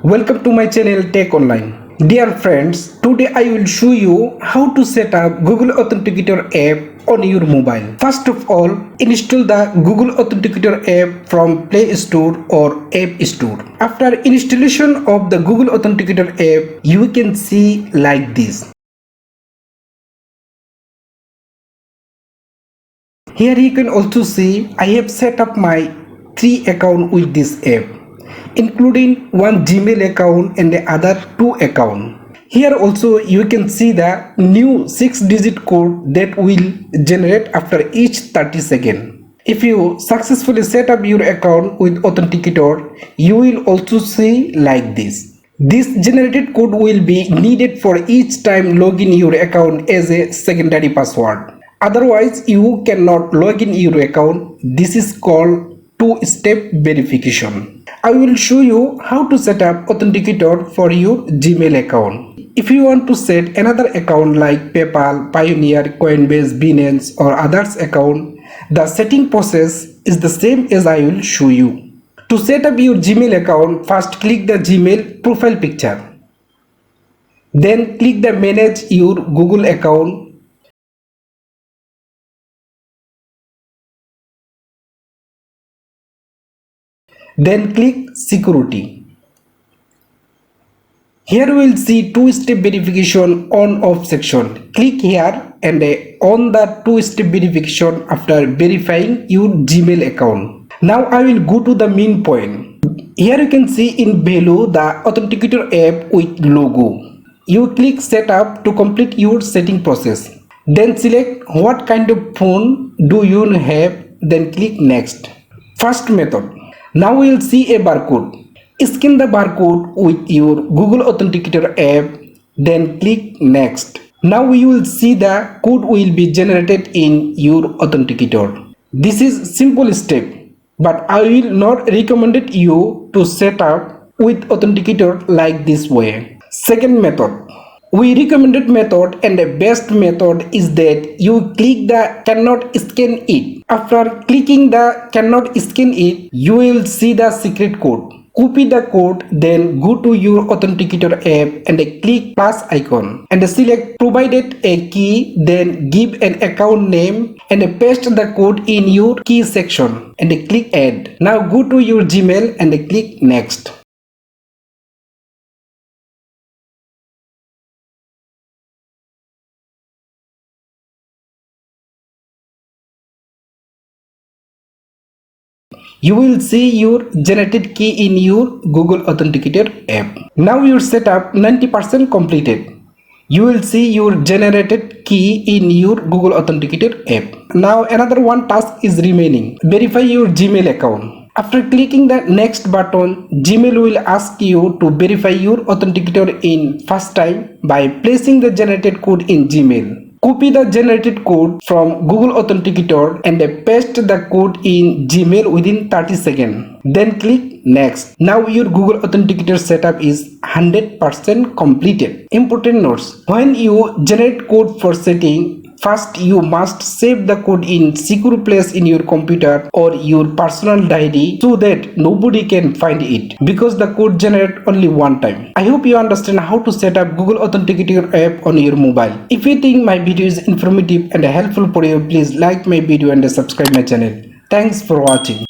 Welcome to my channel Tech Online. Dear friends, today I will show you how to set up Google Authenticator app on your mobile. First of all, install the Google Authenticator app from Play Store or App Store. After installation of the Google Authenticator app, you can see like this. Here you can also see I have set up my 3 accounts with this app, including one Gmail account and the other 2 account. Here also you can see the new 6-digit code that will generate after each 30 seconds. If you successfully set up your account with Authenticator, you will also see like this. This generated code will be needed for each time login your account as a secondary password. Otherwise, you cannot log in your account. This is called two-step verification. I will show you how to set up Authenticator for your Gmail account. If you want to set another account like PayPal, Pioneer, Coinbase, Binance or others account, the setting process is the same as I will show you. To set up your Gmail account, first click the Gmail profile picture. Then click the Manage your Google account. Then click Security. Here we will see two-step verification on-off section. Click here and on the two-step verification after verifying your Gmail account. Now I will go to the main point. Here you can see in below the Authenticator app with logo. You click Setup to complete your setting process. Then select what kind of phone do you have. Then click Next. First method. Now we will see a barcode. Scan the barcode with your Google Authenticator app, then click Next. Now you will see the code will be generated in your Authenticator. This is simple step, but I will not recommend you to set up with Authenticator like this way. Second method. We recommended method and the best method is that you click the cannot scan it. After clicking the cannot scan it, you will see the secret code. Copy the code, then go to your Authenticator app and click plus icon and select provided a key, then give an account name and paste the code in your key section and click add. Now go to your Gmail and click next. You will see your generated key in your Google Authenticator app. Now your setup 90% completed. You will see your generated key in your Google Authenticator app. Now another one task is remaining. Verify your Gmail account. After clicking the next button, Gmail will ask you to verify your Authenticator in first time by placing the generated code in Gmail. Copy the generated code from Google Authenticator and paste the code in Gmail within 30 seconds. Then click Next. Now your Google Authenticator setup is 100% completed. Important notes. When you generate code for setting, first you must save the code in secure place in your computer or your personal diary so that nobody can find it, because the code generates only one time. I hope you understand how to set up Google Authenticator app on your mobile. If you think my video is informative and helpful for you, please like my video and subscribe my channel. Thanks for watching.